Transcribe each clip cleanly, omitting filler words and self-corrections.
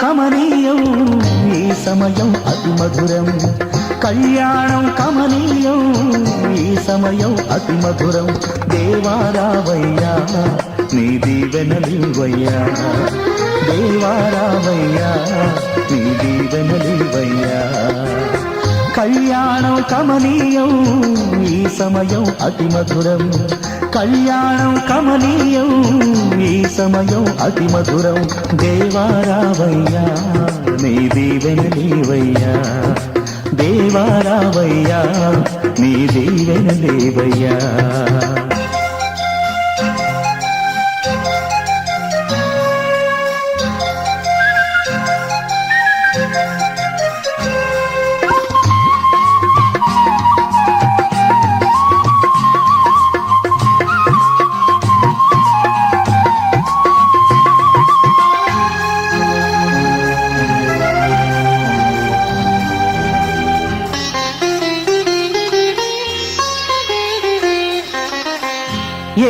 కమనీయం ఈ సమయం అతి మధురం కళ్యాణం కమనీయం ఈ సమయం అతి మధురం దేవారావయ్యా నీ దీవెనలివయ్యా దేవారావయ్యా నీ దీవెనలివయ్యా కళ్యాణం కమనీయం ఈ సమయం అతి మధురం కళ్యాణం కమనీయం ఈ సమయం అతి మధురం దేవారావయ్యా నీ దీవెనలివయ్యా దేవారావయ్యా నీ దీవెనలివయ్యా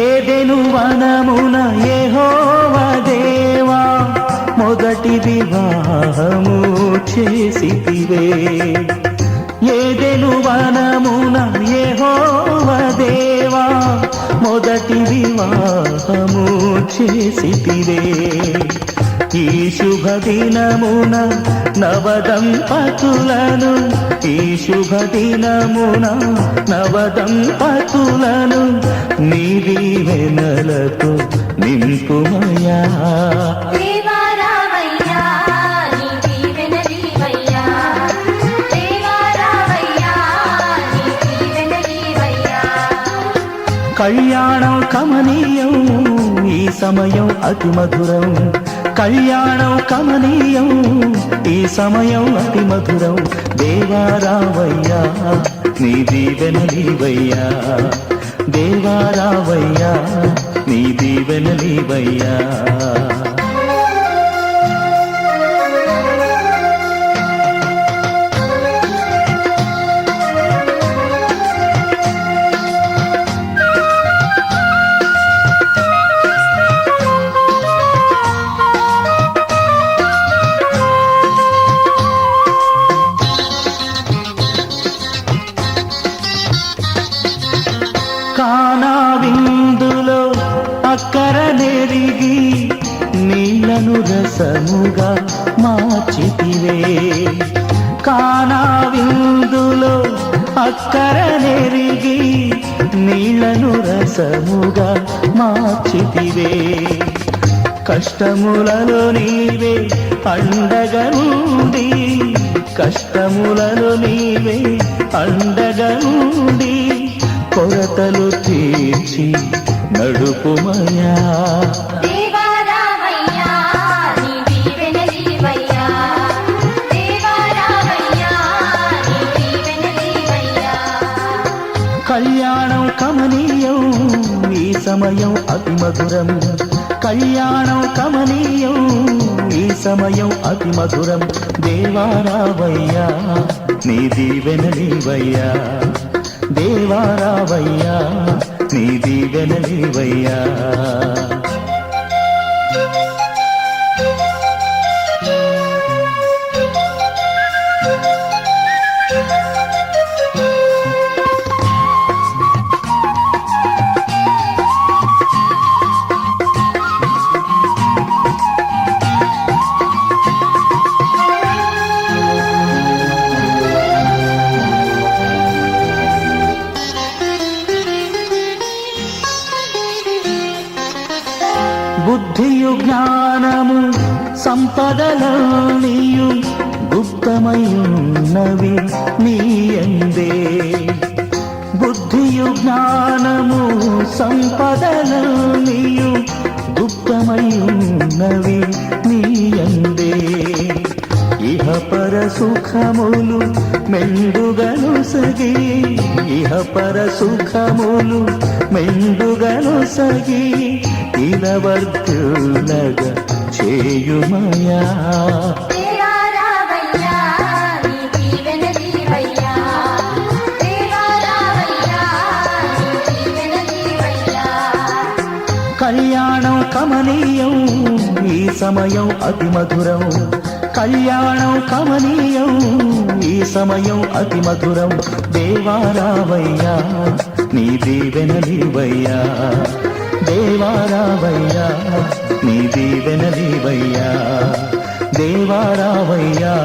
ఏదెను వనమున యెహోవా దేవా మొదటి వివాహము చేసితివే ఏదెను వనమున యెహోవా దేవా మొదటి వివాహము చేసితివే ఈ శుభదినమున నవదంపతులను ఈ శుభదినమున నవదంపతులను నీ దీవెనలతో నింపుమయా దేవారావయ్యా నీ దీవెనలివయ్యా దేవారావయ్యా నీ దీవెనలివయ్యా కళ్యాణం కమనీయం ఈ సమయం అతి మధురం కళ్యాణం కమనీయం ఈ సమయం అతి మధురం దేవారావయ్యా నీ దీవెనలివయ్యా దేవారావయ్యా నీ దీవెనలివయ్యా కానా విందులో అక్కర నెరిగి నీళ్లను రసముగా మార్చితివే కానా విందులో అక్కర నెరిగి నీళ్లను రసముగా మార్చితివే కష్టములలో నీవే అండగా నుండి కష్టములలో నీవే అండగా నుండి కొరతలు తీర్చి నడుపుమయా దేవారావయ్యా నీ దీవెనలివయ్యా దేవారావయ్యా నీ దీవెనలివయ్యా కళ్యాణం కమనీయం ఈ సమయం అతి మధురం కళ్యాణం కమనీయం ఈ సమయం అతి మధురం దేవారావయ్యా నీ దీవెనలివయ్యా దేవారావయ్యా నీ దీవెనలివయ్యా బుద్ధియు జ్ఞానము సంపదలనియు గుప్తమయున్నవి నీయందే బుద్ధియు జ్ఞానము సంపదలనియు గుప్తమయున్నవి నీయందే ఇహ పర సుఖములు మెండుగను సగి ఇహ పర సుఖములు మెండుగను సగి ఇలవర్తులగా చేయుమయా దేవారావయ్యా నీ దీవెనలివయ్యా దేవారావయ్యా నీ దీవెనలివయ్యా కళ్యాణం కమనీయం ఈ సమయం అతి మధురం కళ్యాణం కమనీయం ఈ సమయం అతి మధురం దేవారావయ్యా నీ దీవెనలివయ్యా దేవారావయ్యా నీ దీవెనలివయ్యా దేవారావయ్యా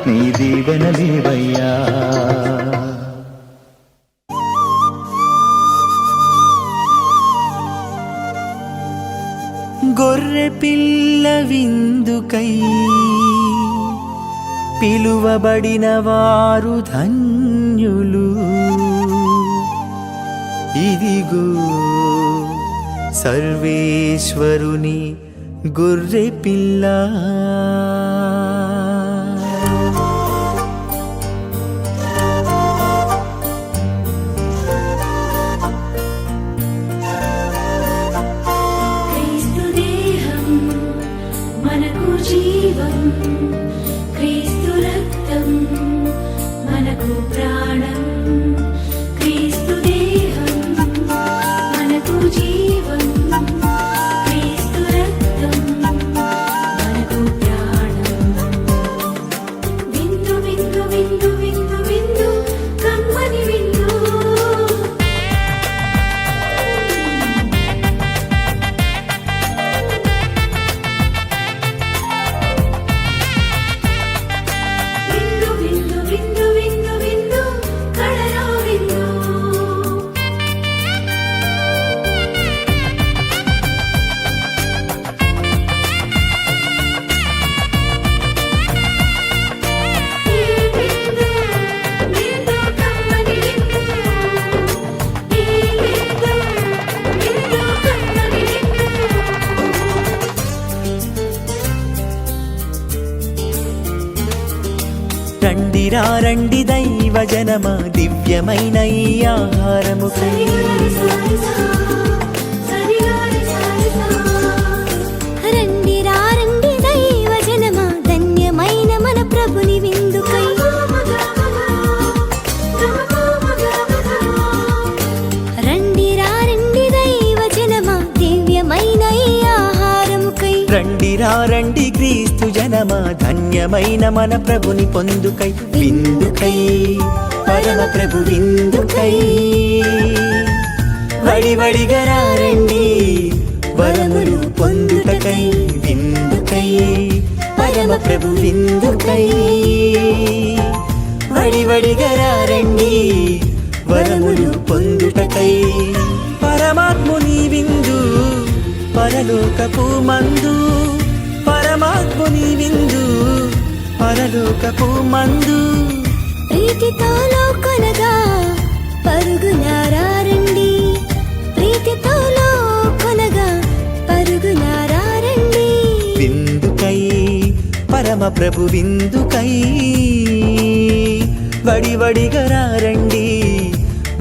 నీ దీవెనలివయ్యా గొర్రె పిల్ల విందుకై పిలువబడిన వారు ధన్యులు ఇదిగో సర్వేశ్వరుని గొర్రె పిల్ల క్రీస్తు దేహం మనకు జీవం, క్రీస్తు రక్తం మనకు ప్రాణం. క్రీస్తు దేహం మనకు జీవం, క్రీస్తు రక్తం మనకు ప్రాణం. విందు విందు విందు విందు విందు కమ్మని విందు. విందు విందు విందు విందు విందు కడలో విందు. ఈ విందు విందు కమ్మని విందు. ఈ విందు విందు కమ్మని విందు. రండిరా రండి దైవ జనమా దివ్యమైన ఈ ఆహారముకై రండి రండి దైవ జనమా ధన్యమైన మన ప్రభుని విందుకై రండి రండి దైవ జనమా దివ్యమైన ఈ ఆహారముకై రండిరా రండి క్రీస్తు జనమా ధన్యమైన మన ప్రభుని పొందుకై విందుకై పరమ ప్రభు విందుకై వడివడిగా రండి వరములు పొందుటకై విందుకై పరమ ప్రభు విందుకై వడివడిగా రండి వరములు పొందుటకై పరమాత్ముని విందు పరలోకపు మందు పరమాత్ముని విందు పరలోకపు మందు ప్రీతితో కొనగా పరుగునారండి ప్రీతితో కొనగా పరుగునారండి విందుకై పరమ ప్రభు విందుకై వడివడిగా రండి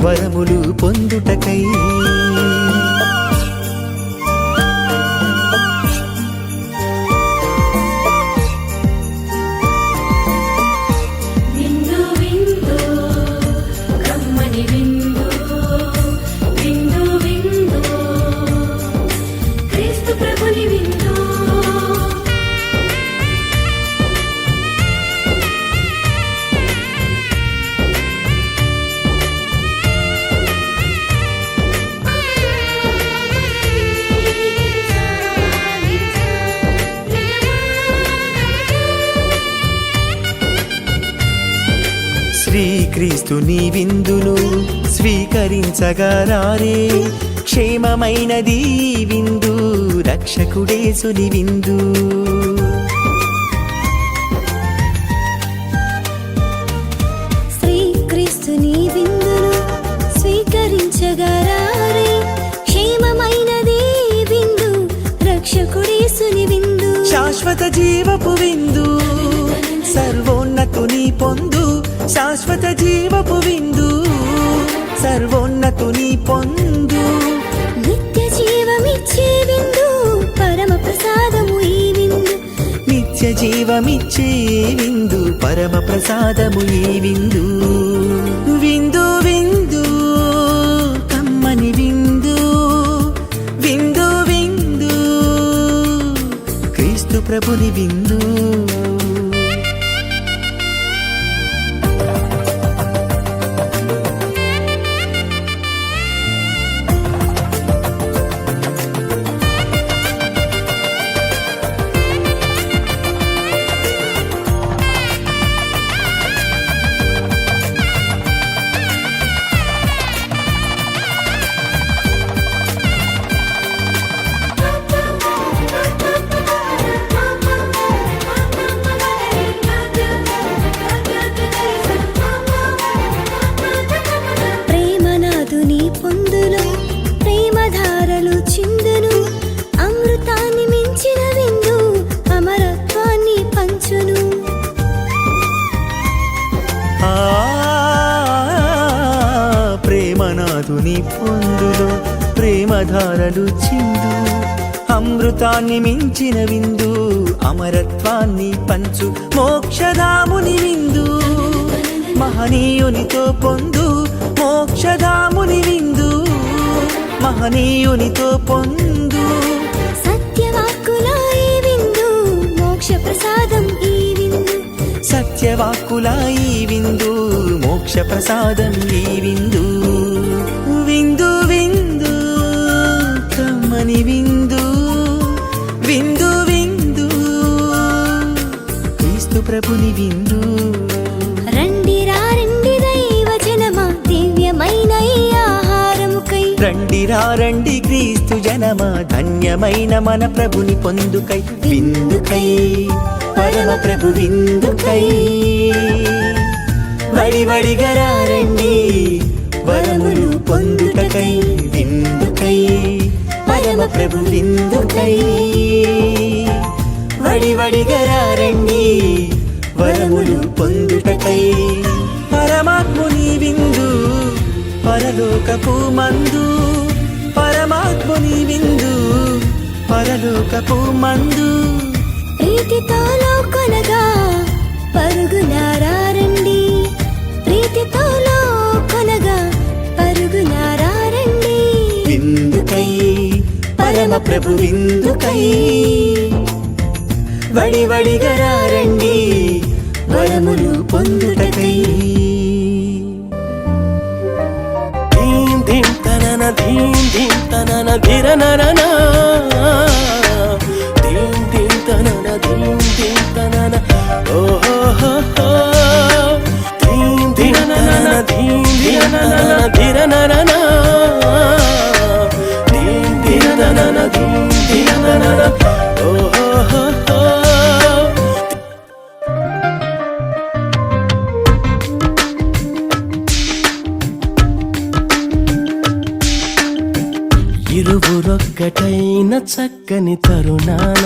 వరములు పొందుటకై విందు విందు కమ్మని విందు. విందు విందు క్రీస్తు ప్రభుని విందు. శ్రీక్రీస్తుని విందును స్వీకరించగరారే క్షేమమైనది ఈ విందు రక్షకుడేసుని విందు శ్రీక్రీస్తుని విందును స్వీకరించగరారే క్షేమమైనది ఈ విందు రక్షకుడేసుని విందు శాశ్వత జీవపు విందు సర్వోన్నతుని పొందు శాశ్వత జీవపు విందు సర్వోన్నతుని పొందు నిత్య జీవమిచ్చే విందు పరమ ప్రసాదము ఈ విందు నిత్య జీవమిచ్చే విందు పరమ ప్రసాదము ఈ విందు విందు విందు కమ్మని విందు విందు విందు క్రీస్తు ప్రభుని విందు ప్రభుని పొందులో ప్రేమధారలు చిందు అమృతాన్ని మించిన విందు అమరత్వాన్ని పంచు మోక్షధాముని విందు మహనీయునితో పొందు మోక్షధాముని విందు మహనీయునితో పొందు సత్యవాక్కుల ఈ విందు మోక్ష ప్రసాదం ఈ విందు సత్యవాక్కుల ఈ విందు మోక్ష ప్రసాదం ఈ విందు విందు విందు కమ్మని విందు విందు విందు క్రీస్తు ప్రభుని విందు రండి రండి దైవ జనమా దివ్యమైన ఈ ఆహారముకై రండి క్రీస్తు జనమా ధన్యమైన మన ప్రభుని పొందుకై విందుకై పరమ ప్రభు విందుకై వడివడిగా రండి వరములు పొందుటకై విందుకై పరమ ప్రభు విందుకై వడివడిగా రండి వరములు పొందుటకై పరమాత్ముని విందు పరలోకపు మందు పరమాత్ముని విందు పరలోకపు మందు ప్రీతితో లోకొనగా పరుగునారండి ప్రీతితో లోకొనగా పరుగునారండి విందుకై పరమ ప్రభు విందుకై వడివడిగా రండి వరములు పొందుటకై ధీం ధీం తనన ధీం ధీం తనన ధిరనరన ధీం ధీం తనన ధీం ధీం తనన ఓహో ధీం ధీం తనన ధీం ధీం తనన ధిరనరన ధీం ధీం తనన ధీం ధీం తనన ఓహో ఇరువురొక్కటైన చక్కని తరుణాన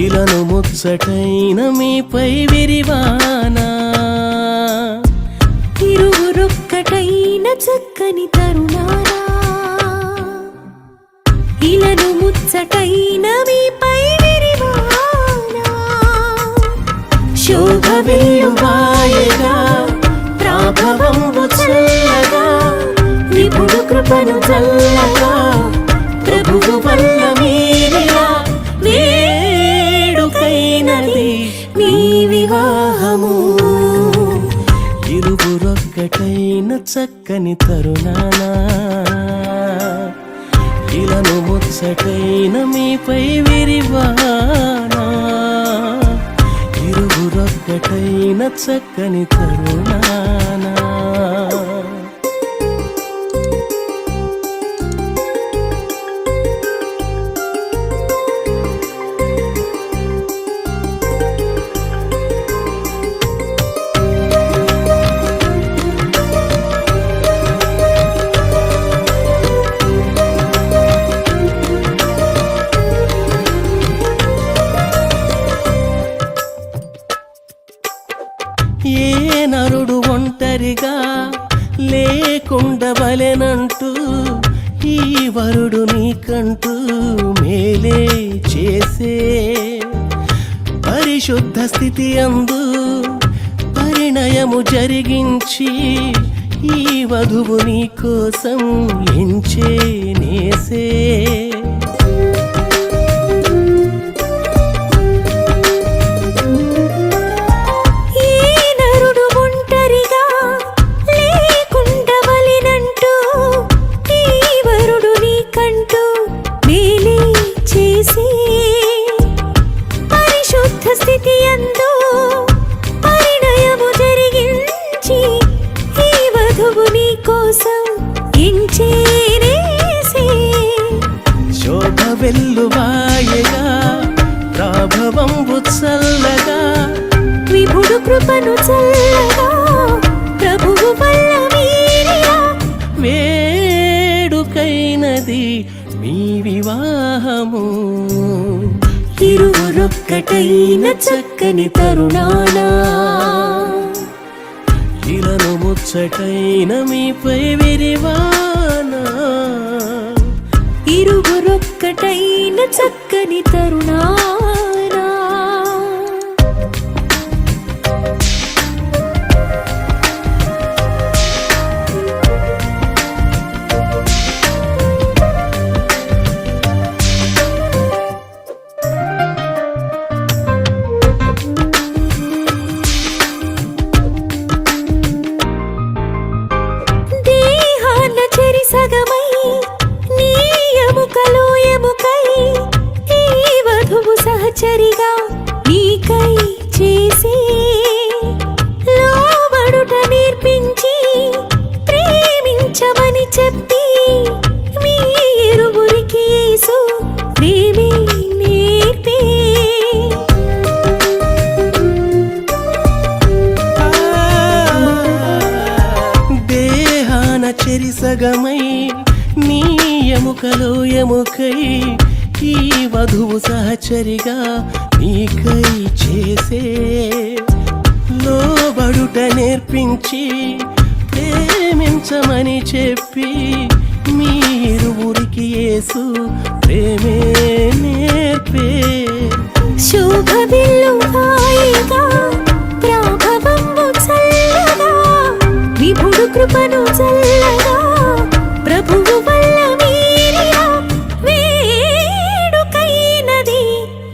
ఇలను ముచ్చటైన మీపై విరివానా ఇరువురొక్కటైన చక్కని తరుణారా ఇలను ముచ్చటైన మీపై విరివానా శోభ వెల్లువాయగా ప్రాభవంబు చల్లగా విపుడు కృపను చల్లగా ప్రభువు వల్ల మీరిలా వేడుకైనది మీ వివాహము ఇరువురొక్కటైన చక్కని తరుణాన ఇలను ముచ్చటైన మీపై విరివానా ఇరువురొక్కటైన చక్కని తరుణానా ఏ నరుడు ఒంటరిగా లేకుండవలెనంటూ ఈ వరుడు నీకంటూ మేలే చేసే పరిశుద్ధ స్థితి అందు పరిణయము జరిగించి ఈ వధువు నీ కోసం ఎంచే నేసే శోభ వెల్లువాయగా ప్రాభవంబు చల్లగా విపుడు కృపను చల్లగా ప్రభువు వల్ల మీరిలా వేడుకైనది మీ వివాహము ఇరువురొక్కటైన చక్కని తరుణానా ఇలను ముచ్చటైన మీపై విరివానా ఇరువురొక్కటైన చక్కని తరుణానా దేహాన చెరి సగమై నీ ఎముకలో ఎముకై ఈ వధువు సహచరిగా నీకై చేసి లోబడుట నేర్పించి ప్రేమించమని చెప్పి మీ ఇరువురికి యేసు ప్రేమే నేర్పే దేహాన చెరిసగమై నీ ఎముకలో ఎముకై ఈ వధువు సహచరిగా నీకై చేసే లోబడుట నేర్పించి ప్రేమించమని చెప్పి మీరువురికి యేసు ప్రేమే నేర్పే శోభవిల్లు హాయిగా ప్రాభవము చల్లగా విభుడు కృపను చల్లగా ప్రభువు వల్ల మీరిలా వేడుకైనది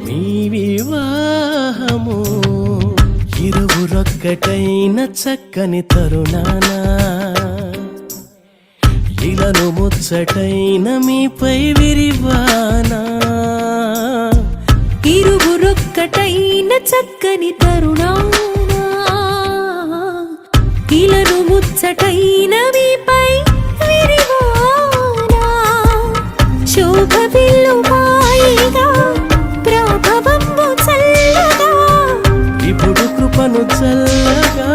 మీ వివాహము ఇరువురొక్కటైన చక్కని తరుణానా ఇలను ముచ్చటైన మీపై విరివానా ఇరువురొక్కటైన చక్కని తరుణానా ఇలను ముచ్చటైన మీపై విరివానా శోభవిల్లు హాయిగా ప్రాభవము చల్లగా ఇప్పుడు కృపను చల్లగా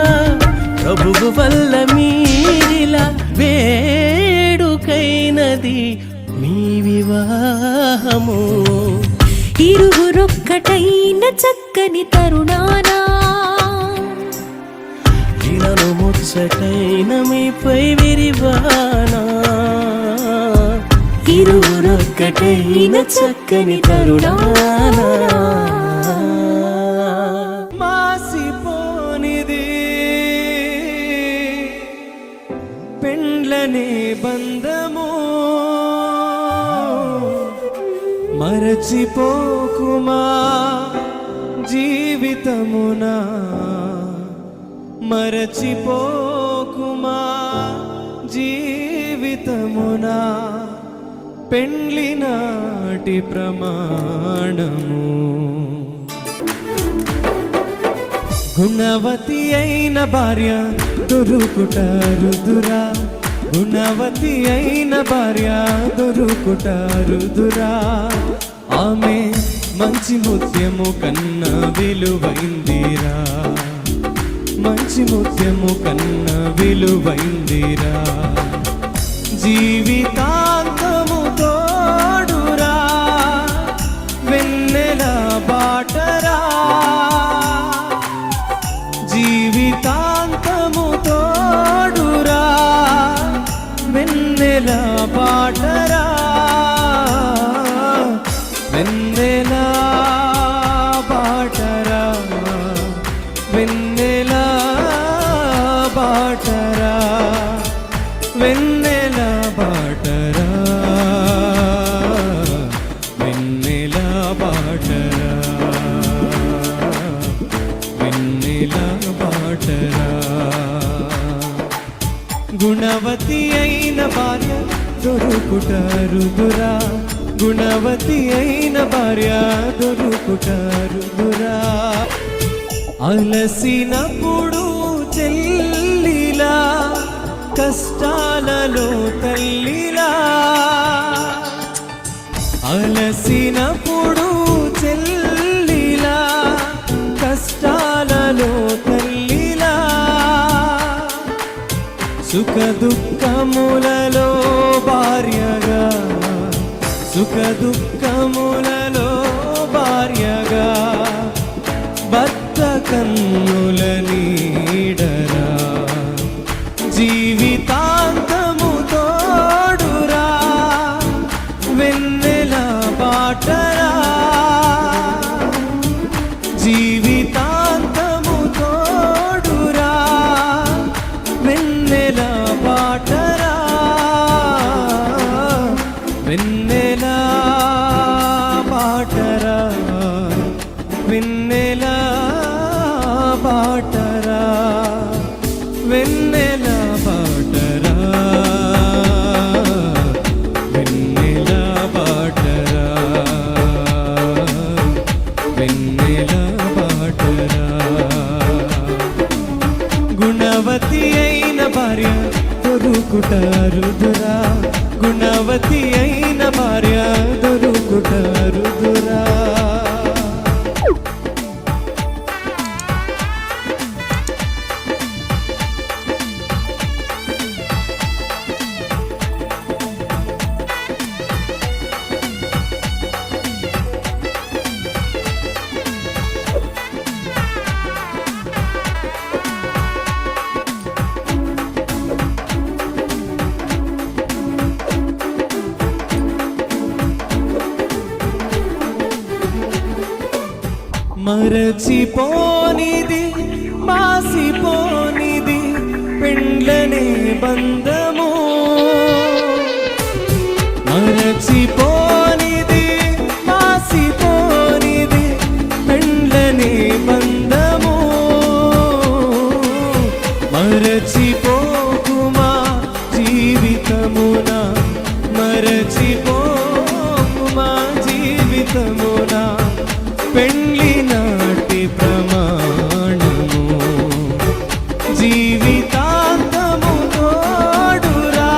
ప్రభువు వల్ల మీరిలా వేడుకైనది మీ వివాహము ఇరువురొక్కటైన చక్కని తరుణానా ఇలను ముచ్చటైన మీపై విరివానా ఇరువురొక్కటైన చక్కని తరుణానా మాసిపోనిది పెండ్లనే బంధము మరచిపోకుమా జీవితమునా మరచిపోకుమా జీవితమునా పెండ్లి నాటి ప్రమాణము గుణవతి అయిన భార్య దొరుకుట రుదురా గుణవతి అయిన భార్య దొరుకుట రుదురా ఆమె మంచి ముత్యము కన్నా విలువైందిరా మంచి ముత్యము కన్నా విలువైందిరా జీవితాంతము తోడురా వెన్నెల బాటరా జీవితాంతము తోడురా వెన్నెల బాటరా వెన్నెల బాటరా వెన్నెల బాటరా వెన్నెల బాటరా వెన్నెల బాటరా వెన్నెల బాటరా గుణవతి అయిన భార్య దొరుకుట రుదురా గుణవతి అయిన భార్య దొరుకుట రుదురా అలసినప్పుడు చెల్లిలా కష్టాలలో తల్లిలా అలసినప్పుడు చెల్లిలా కష్టాలలో తల్లిలా సుఖ దుఃఖములలో భార్యగా సుఖ దుఃఖములలో భార్యగా భర్త కన్నుల నీడరా జీవితాంతము తోడురా వెన్నెల బాటరా జీవితాంతము తోడురా వెన్నెల బాటరా వెన్నెల బాటరా వెన్నెల బాటరా వెన్నెల బాటరా వెన్నెల బాటరా వెన్నెల బాటరా గుణవతి అయిన భార్య దొరుకుటారుదురా గుణవతి అయిన భార్య దొరుకుటారుదురా మరచిపోనిది మాసిపోనిది పెండ్లనే బంధము మరచిపోనిది మాసిపోనిది పెండ్లనే బంధము మరచిపోకుమా జీవితమున మరచిపోకుమా జీవితమున పెండ్లి నాటి ప్రమాణము జీవితాంతము తోడురా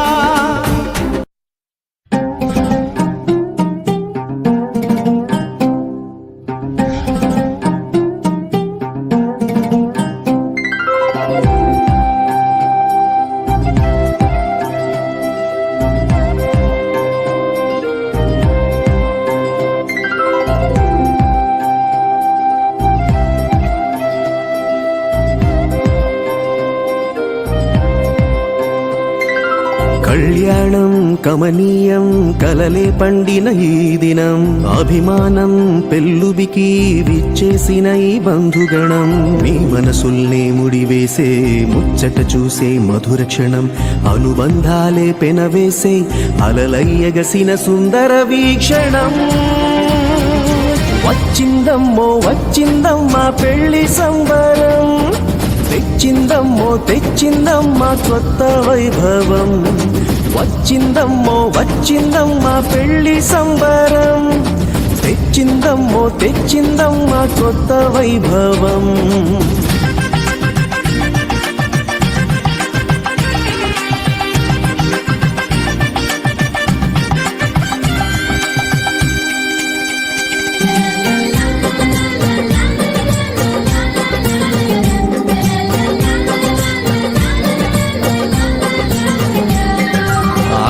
కళ్యాణం కమనీయం కలలే పండిన ఈ దినం అభిమానం పెల్లుబికి విచ్చేసిన ఈ బంధుగణం మీ మనసుల్నే ముడివేసే ముచ్చట చూసే మధుర క్షణం అనుబంధాలే పెనవేసే అలలయ్యగసిన సుందర వీక్షణం వచ్చిందమ్మో వచ్చిందమ్మా పెళ్లి సంబరం తెచ్చిందమ్మో తెచ్చిందమ్మా కొత్త వైభవం వచ్చిందమ్మో వచ్చిందమ్మా పెళ్లి సంబరం తెచ్చిందమ్మో తెచ్చిందమ్మా కొత్త వైభవం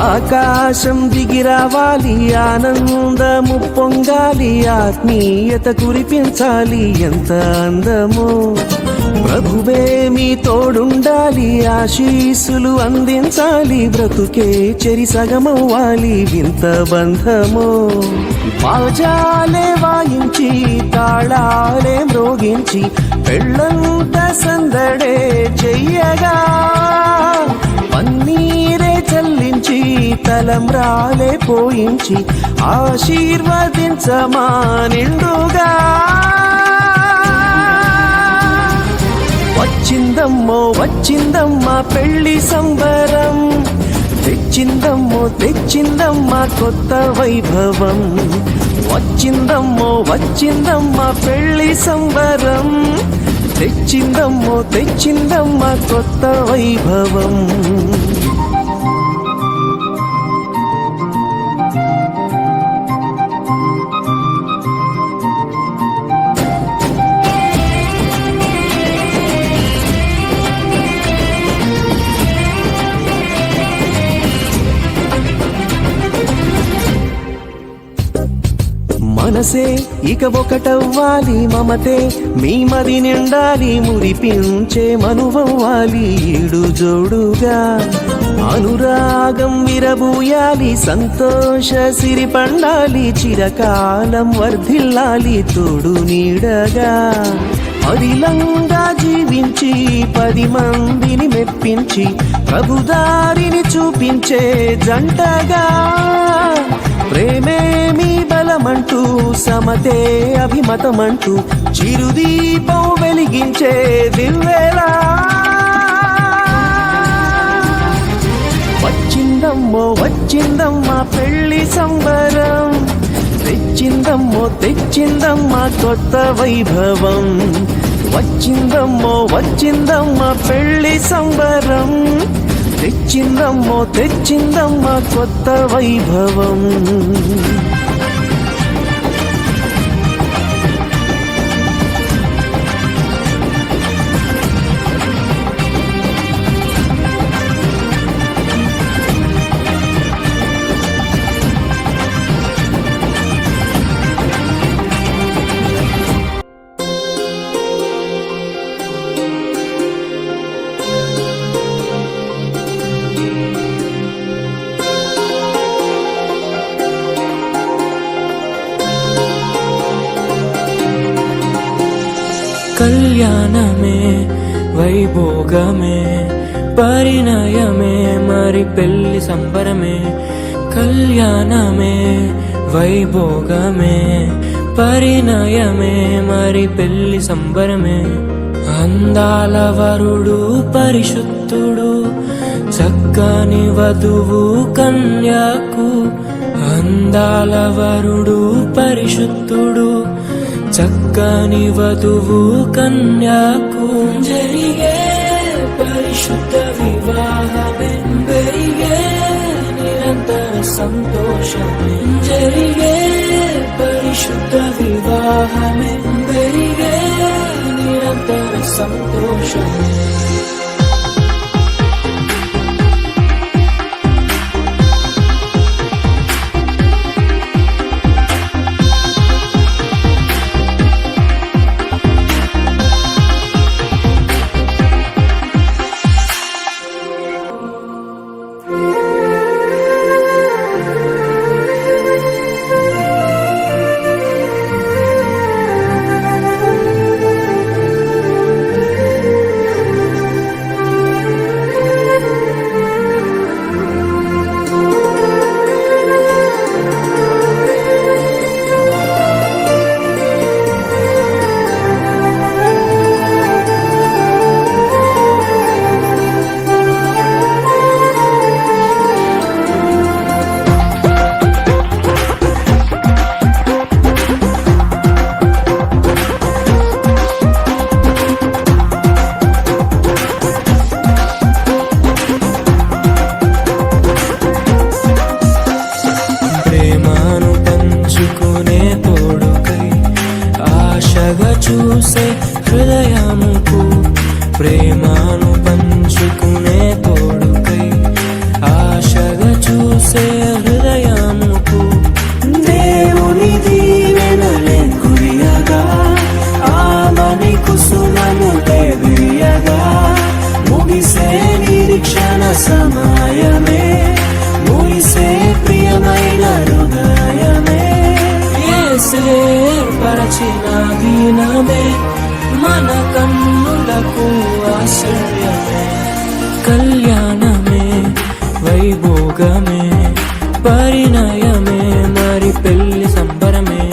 ఆకాశం దిగిరావాలి ఆనందము పొంగాలి ఆత్మీయత కురిపించాలి ఎంత అందమో ప్రభువే మీ తోడుండాలి ఆశీస్సులు అందించాలి బ్రతుకే చెరి సగమవ్వాలి వింత బంధమో బాజాలే వాయించి తాళాలే మ్రోగించి పెళ్ళంత సందడే చెయ్యగా పన్నీరే చల్లించి తలంబ్రాలే పోయించి ఆశీర్వదించమా నిండుగా వచ్చిందమ్మో వచ్చిందమ్మా పెళ్లి సంబరం తెచ్చిందమ్మో తెచ్చిందమ్మా కొత్త వైభవం వచ్చిందమ్మో వచ్చిందమ్మా పెళ్లి సంబరం తెచ్చిందమ్మో తెచ్చిందమ్మా కొత్త వైభవం మన మనసే ఇక ఒకటవ్వాలి మమతే మీ మది నిండాలి మురిపించే మనువవ్వాలి ఈడు జోడుగా అనురాగం విరబూయాలి సంతోష సిరి పండాలి చిరకాలం వర్ధిల్లాలి తోడు నీడగా అదిలంగా జీవించి 10 మందిని మెప్పించి ప్రభుదారిని చూపించే జంటగా ప్రేమే మీ బలమంటూ సమతే అభిమతమంటూ చిరుదీపం వెలిగించే దివ్వెలా వచ్చిందమ్మో వచ్చిందమ్మా పెళ్లి సంబరం తెచ్చిందమ్మో తెచ్చిందమ్మా కొత్త వైభవం వచ్చిందమ్మో వచ్చిందమ్మా పెళ్లి సంబరం తెచ్చిందమ్మో తెచ్చిందమ్మా కొత్త వైభవం కళ్యాణమే వైభోగమే పరిణయమే మరి పెళ్లి సంబరమే కళ్యాణమే వైభోగమే పరిణయమే మరి పెళ్లి సంబరమే అందాల వరుడు పరిశుద్ధుడు చక్కని వధువు కన్యాకు అందాల వరుడు పరిశుద్ధుడు చక్కని వధువు కన్యాకు జరిగే పరిశుద్ధ వివాహమే పెరిగే నిరంతర సంతోషమే జరిగే పరిశుద్ధ వివాహమే పెరిగే నిరంతర సంతోషమే చూసే హృదయముకు ప్రేమను పంచుకునే తోడుకై ఆశగా చూసే హృదయముకు దేవుని దీవెనలే కురియగా ఆమని కుసుమను దేవియగా ముగిసే నిరీక్షణ సమయమే ముగిసే ప్రియమైన హృదయమే పరచిన దీనమే మన కన్నులకు ఆశ్చర్యమే కళ్యాణమే వైభోగమే పరిణయమే మరి పెళ్లి సంబరమే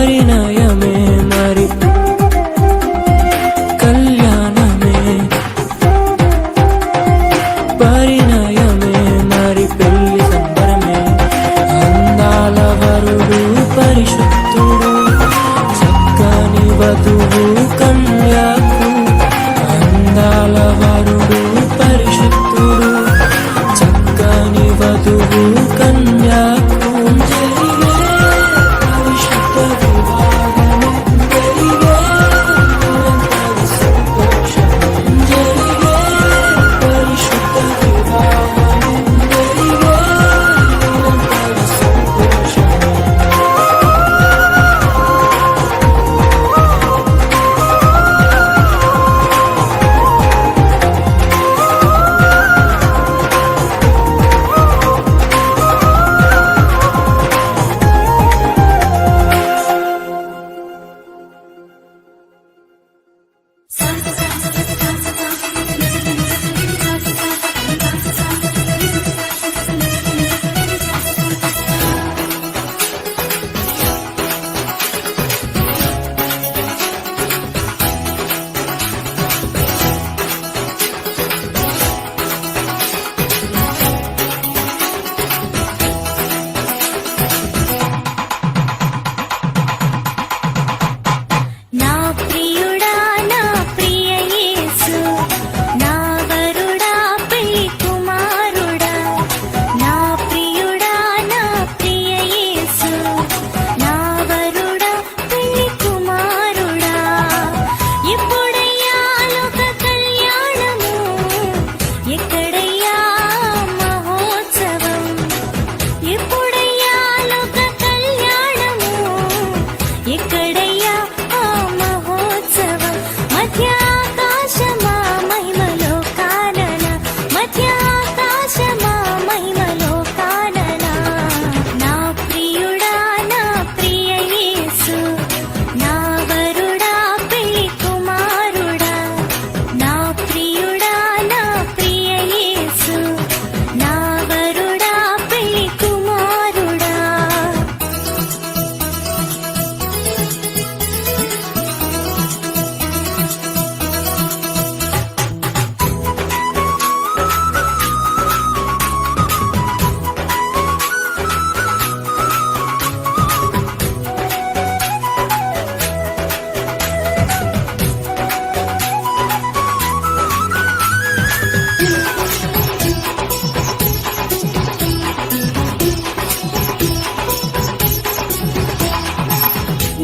పరిణయమే మరి కళ్యాణమే పరిణయమే మరి పెళ్లి సంబరమే అందాల వరుడు పరిశుద్ధుడు చక్కని వధువు కన్యాకు అందాల వరుడు పరిశుద్ధుడు చక్కని వధువు కన్యాకు జరిగే పరిశుద్ధ వివాహము జరిగే నిరంతర సంతోషము జరిగే పరిశుద్ధ వివాహము జరిగే నిరంతర సంతోషము నా ప్రియుడా నా ప్రియ యేసు నా వరుడా పెళ్లి కుమారుడా నా ప్రియుడా నా ప్రియ యేసు నా వరుడా పెళ్లి కుమారుడా ఎప్పుడయ్యా లోక కళ్యాణము ఎక్కడయ్యా మహోత్సవం ఎప్పుడయ్యా లోక కళ్యాణము ఎక్కడయ్యా ఆ మహోత్సవం మధ్యాకాశమా మహిమలో కానన మధ్యాకాశమా మహిమలో కానన నా ప్రియుడా నా ప్రియ యేసు నా వరుడా పెళ్లి కుమారుడా నా ప్రియుడా నా ప్రియ యేసు నా వరుడా పెళ్లి కుమారుడా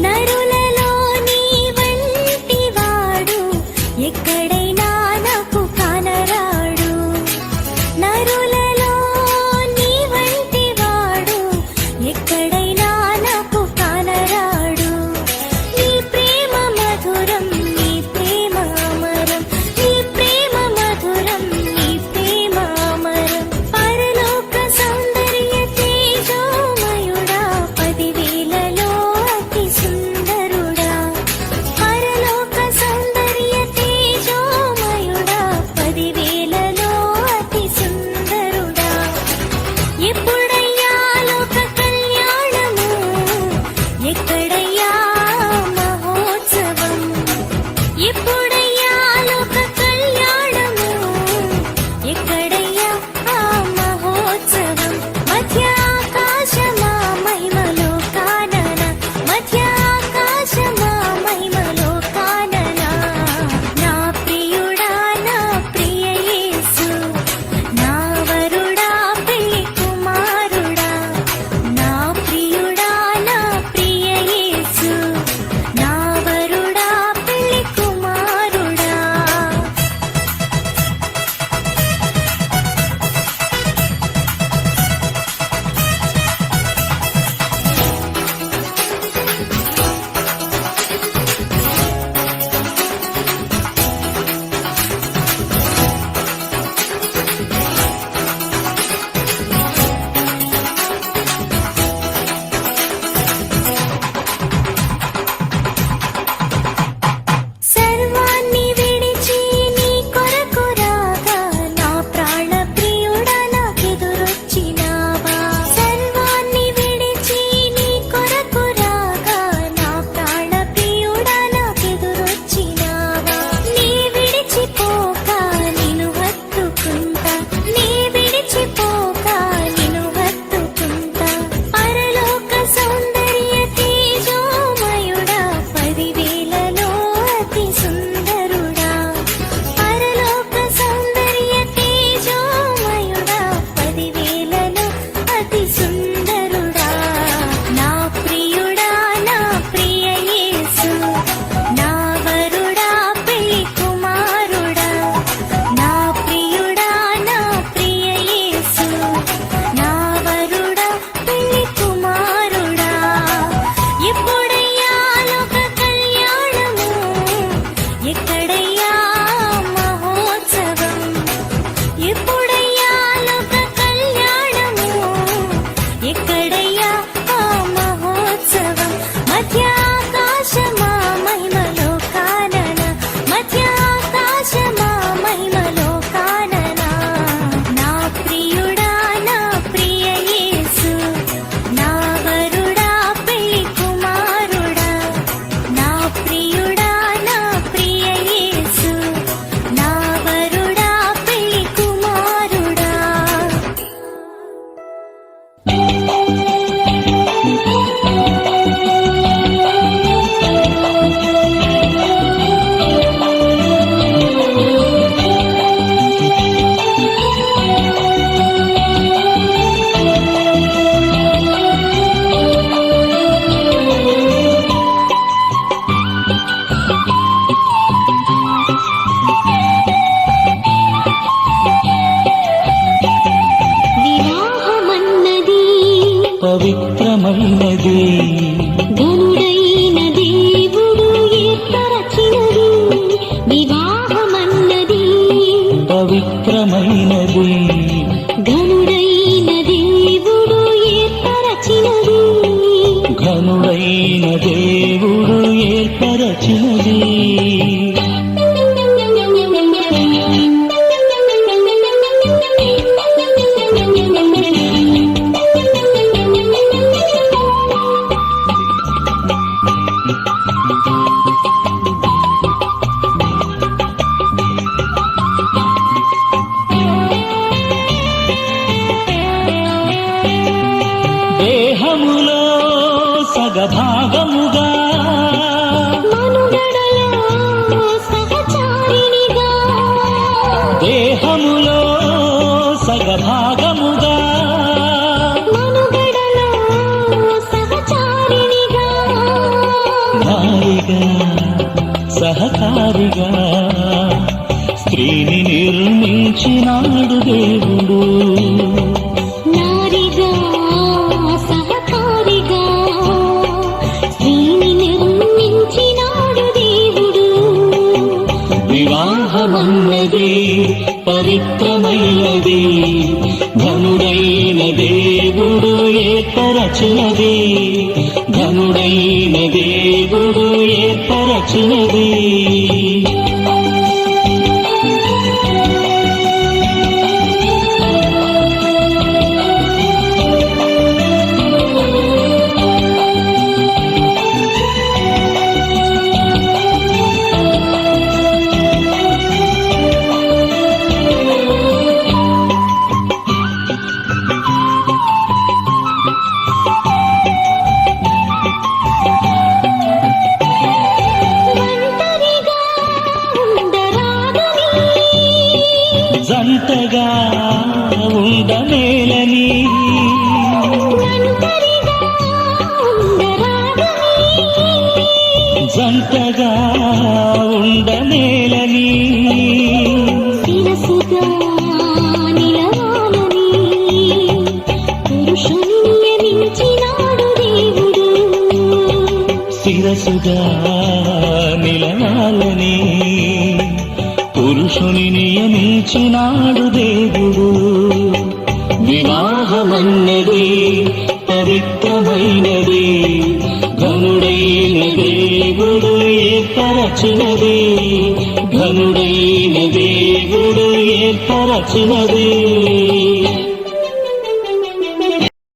నరులలో నీ వంటి వాడు ఎక్కడైనా నాకు కానరాడు నరులలో నీ వంటి వాడు ఎక్కడైనా నాకు కానరాడు నీ ప్రేమ మధురం నీ ప్రేమ అమరం నీ ప్రేమ మధురం నీ ప్రేమ అమరం పరలోక సౌందర్య తేజోమయుడా 10,000లో అతి సుందరుడా పరలోక సౌందర్య తేజోమయుడా 10,000లో అతి సుందరుడా ఎప్పుడయ్యా లోక కళ్యాణము పవిత్రమైనది ఘనుడైన దేవుడు ఏర్పరచినది వివాహమన్నది పవిత్రమైనది ఘనుడైన దేవుడు ఏర్పరచినది ఘనుడైన దేవుడు ఏర్పరచినది దేహములో సగభాగముగా మనుగడలో సహచారిణిగా దేహములో సగభాగముగా మనుగడలో సహచారిణిగా నారిగా సహకారిగా స్త్రీని నిర్మించినాడు దేవుడు నారిగా సహకారిగా స్త్రీని నిర్మించినాడు దేవుడు వివాహమన్నది పవిత్రమైనది ఘనుడైన దేవుడు ఏర్పరచినది ఘనుడైన దేవుడు ఏర్పరచినది ఒంటరిగా ఉండరాదని జంటగా ఉండమేలని శిరసుగా నిలవాలని పురుషుని నియమించినాడు దేవుడు శిరసుగా నిలవాలని పురుషుని నియమించినాడు దేవుడు వివాహమన్నది పవిత్రమైనది ఘనుడైన దేవుడు ఏర్పరచినది ఘనుడైన దేవుడు ఏర్పరచినది